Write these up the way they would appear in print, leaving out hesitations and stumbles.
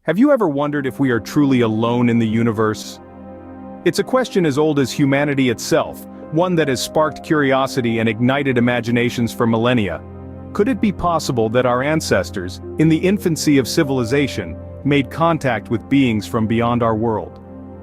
Have you ever wondered if we are truly alone in the universe? It's a question as old as humanity itself, one that has sparked curiosity and ignited imaginations for millennia. Could it be possible that our ancestors, in the infancy of civilization, made contact with beings from beyond our world?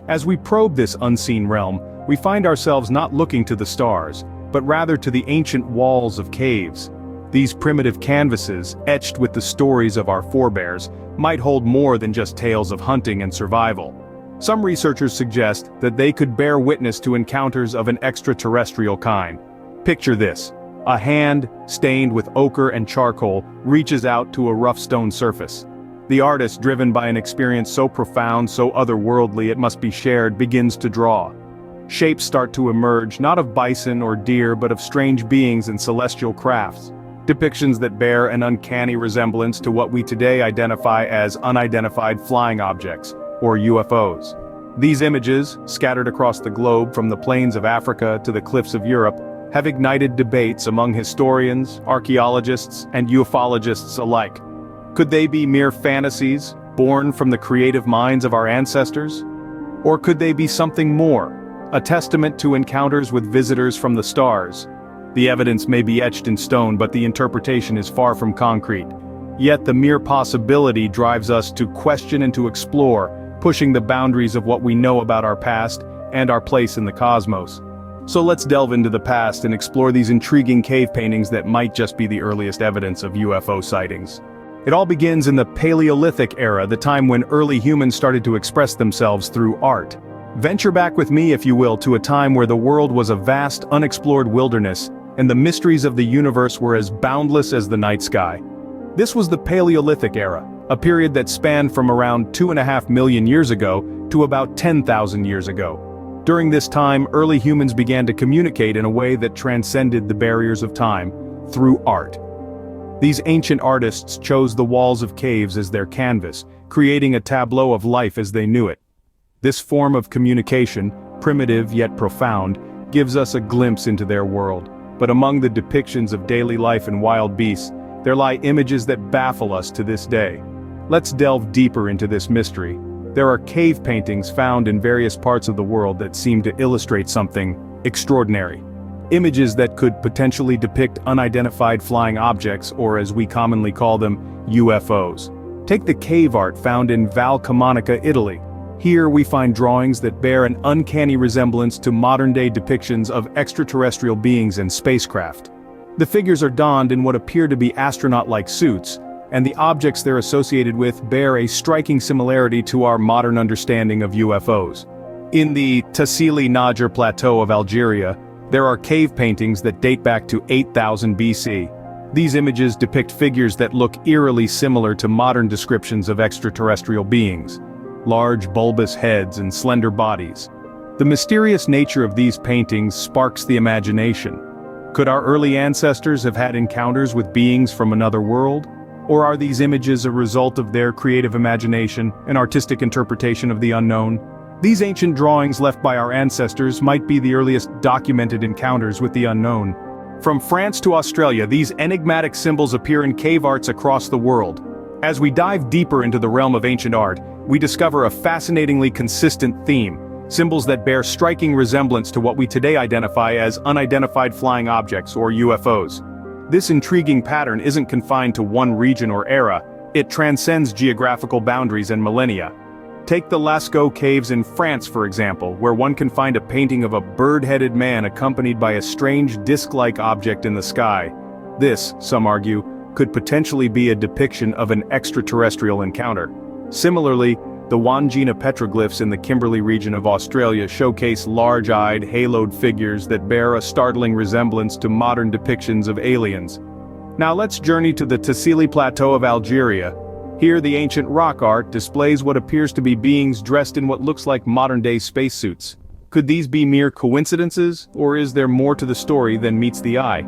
As we probe this unseen realm, we find ourselves not looking to the stars, but rather to the ancient walls of caves. These primitive canvases, etched with the stories of our forebears, might hold more than just tales of hunting and survival. Some researchers suggest that they could bear witness to encounters of an extraterrestrial kind. Picture this: a hand, stained with ochre and charcoal, reaches out to a rough stone surface. The artist, driven by an experience so profound, so otherworldly it must be shared, begins to draw. Shapes start to emerge, not of bison or deer but of strange beings and celestial crafts. Depictions that bear an uncanny resemblance to what we today identify as unidentified flying objects, or UFOs. These images, scattered across the globe from the plains of Africa to the cliffs of Europe, have ignited debates among historians, archaeologists, and ufologists alike. Could they be mere fantasies, born from the creative minds of our ancestors? Or could they be something more, a testament to encounters with visitors from the stars? The evidence may be etched in stone, but the interpretation is far from concrete. Yet the mere possibility drives us to question and to explore, pushing the boundaries of what we know about our past and our place in the cosmos. So let's delve into the past and explore these intriguing cave paintings that might just be the earliest evidence of UFO sightings. It all begins in the Paleolithic era, the time when early humans started to express themselves through art. Venture back with me, if you will, to a time where the world was a vast, unexplored wilderness, and the mysteries of the universe were as boundless as the night sky. This was the Paleolithic era, a period that spanned from around 2.5 million years ago to about 10,000 years ago. During this time, early humans began to communicate in a way that transcended the barriers of time, through art. These ancient artists chose the walls of caves as their canvas, creating a tableau of life as they knew it. This form of communication, primitive yet profound, gives us a glimpse into their world. But among the depictions of daily life and wild beasts, there lie images that baffle us to this day. Let's delve deeper into this mystery. There are cave paintings found in various parts of the world that seem to illustrate something extraordinary. Images that could potentially depict unidentified flying objects, or as we commonly call them, UFOs. Take the cave art found in Val Camonica, Italy. Here we find drawings that bear an uncanny resemblance to modern-day depictions of extraterrestrial beings and spacecraft. The figures are donned in what appear to be astronaut-like suits, and the objects they're associated with bear a striking similarity to our modern understanding of UFOs. In the Tassili Niger Plateau of Algeria, there are cave paintings that date back to 8000 BC. These images depict figures that look eerily similar to modern descriptions of extraterrestrial beings. Large bulbous heads and slender bodies. The mysterious nature of these paintings sparks the imagination. Could our early ancestors have had encounters with beings from another world? Or are these images a result of their creative imagination, an artistic interpretation of the unknown? These ancient drawings left by our ancestors might be the earliest documented encounters with the unknown. From France to Australia, these enigmatic symbols appear in cave arts across the world. As we dive deeper into the realm of ancient art, we discover a fascinatingly consistent theme: symbols that bear striking resemblance to what we today identify as unidentified flying objects, or UFOs. This intriguing pattern isn't confined to one region or era, it transcends geographical boundaries and millennia. Take the Lascaux caves in France, for example, where one can find a painting of a bird-headed man accompanied by a strange disc-like object in the sky. This, some argue, could potentially be a depiction of an extraterrestrial encounter. Similarly, the Wandjina petroglyphs in the Kimberley region of Australia showcase large-eyed, haloed figures that bear a startling resemblance to modern depictions of aliens. Now let's journey to the Tassili Plateau of Algeria. Here the ancient rock art displays what appears to be beings dressed in what looks like modern-day spacesuits. Could these be mere coincidences, or is there more to the story than meets the eye?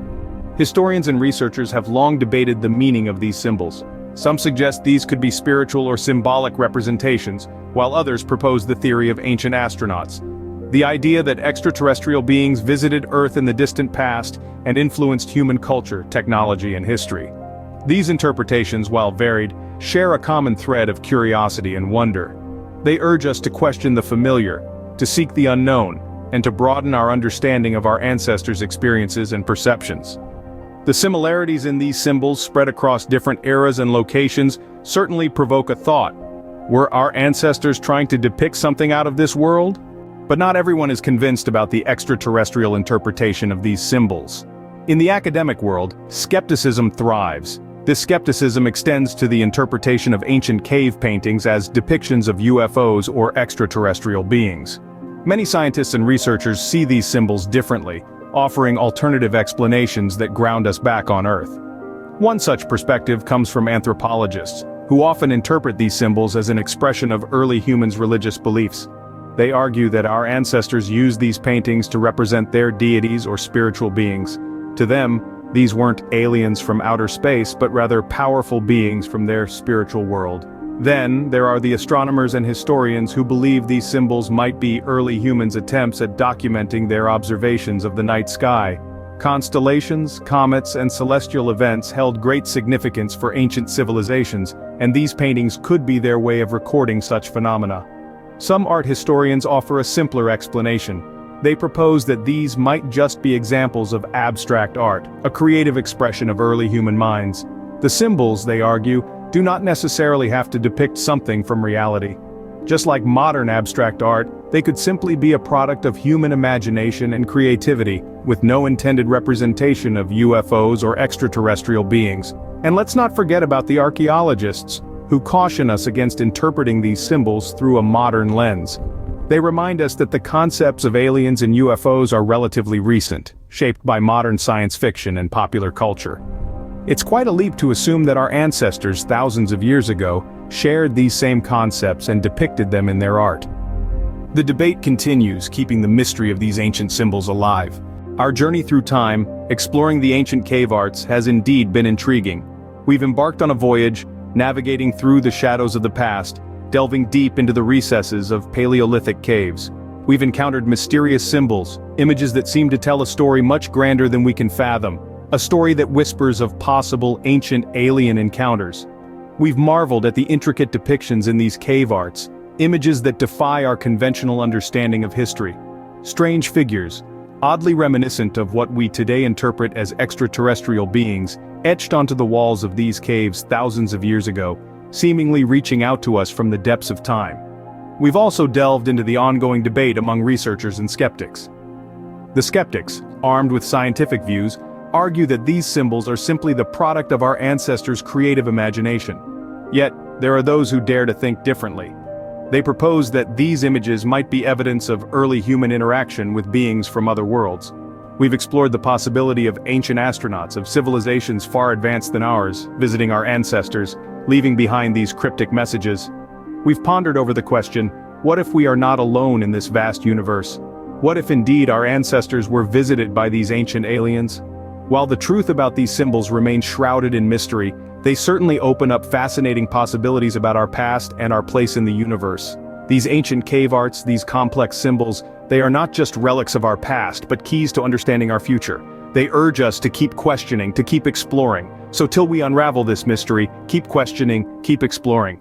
Historians and researchers have long debated the meaning of these symbols. Some suggest these could be spiritual or symbolic representations, while others propose the theory of ancient astronauts. The idea that extraterrestrial beings visited Earth in the distant past and influenced human culture, technology, and history. These interpretations, while varied, share a common thread of curiosity and wonder. They urge us to question the familiar, to seek the unknown, and to broaden our understanding of our ancestors' experiences and perceptions. The similarities in these symbols, spread across different eras and locations, certainly provoke a thought. Were our ancestors trying to depict something out of this world? But not everyone is convinced about the extraterrestrial interpretation of these symbols. In the academic world, skepticism thrives. This skepticism extends to the interpretation of ancient cave paintings as depictions of UFOs or extraterrestrial beings. Many scientists and researchers see these symbols differently, offering alternative explanations that ground us back on Earth. One such perspective comes from anthropologists, who often interpret these symbols as an expression of early humans' religious beliefs. They argue that our ancestors used these paintings to represent their deities or spiritual beings. To them, these weren't aliens from outer space, but rather powerful beings from their spiritual world. Then, there are the astronomers and historians who believe these symbols might be early humans' attempts at documenting their observations of the night sky. Constellations, comets, and celestial events held great significance for ancient civilizations, and these paintings could be their way of recording such phenomena. Some art historians offer a simpler explanation. They propose that these might just be examples of abstract art, a creative expression of early human minds. The symbols, they argue, do not necessarily have to depict something from reality. Just like modern abstract art, they could simply be a product of human imagination and creativity, with no intended representation of UFOs or extraterrestrial beings. And let's not forget about the archaeologists, who caution us against interpreting these symbols through a modern lens. They remind us that the concepts of aliens and UFOs are relatively recent, shaped by modern science fiction and popular culture. It's quite a leap to assume that our ancestors thousands of years ago shared these same concepts and depicted them in their art. The debate continues, keeping the mystery of these ancient symbols alive. Our journey through time, exploring the ancient cave arts, has indeed been intriguing. We've embarked on a voyage, navigating through the shadows of the past, delving deep into the recesses of Paleolithic caves. We've encountered mysterious symbols, images that seem to tell a story much grander than we can fathom. A story that whispers of possible ancient alien encounters. We've marveled at the intricate depictions in these cave arts, images that defy our conventional understanding of history. Strange figures, oddly reminiscent of what we today interpret as extraterrestrial beings, etched onto the walls of these caves thousands of years ago, seemingly reaching out to us from the depths of time. We've also delved into the ongoing debate among researchers and skeptics. The skeptics, armed with scientific views, argue that these symbols are simply the product of our ancestors' creative imagination. Yet, there are those who dare to think differently. They propose that these images might be evidence of early human interaction with beings from other worlds. We've explored the possibility of ancient astronauts of civilizations far advanced than ours, visiting our ancestors, leaving behind these cryptic messages. We've pondered over the question, what if we are not alone in this vast universe? What if indeed our ancestors were visited by these ancient aliens? While the truth about these symbols remains shrouded in mystery, they certainly open up fascinating possibilities about our past and our place in the universe. These ancient cave arts, these complex symbols, they are not just relics of our past, but keys to understanding our future. They urge us to keep questioning, to keep exploring. So till we unravel this mystery, keep questioning, keep exploring.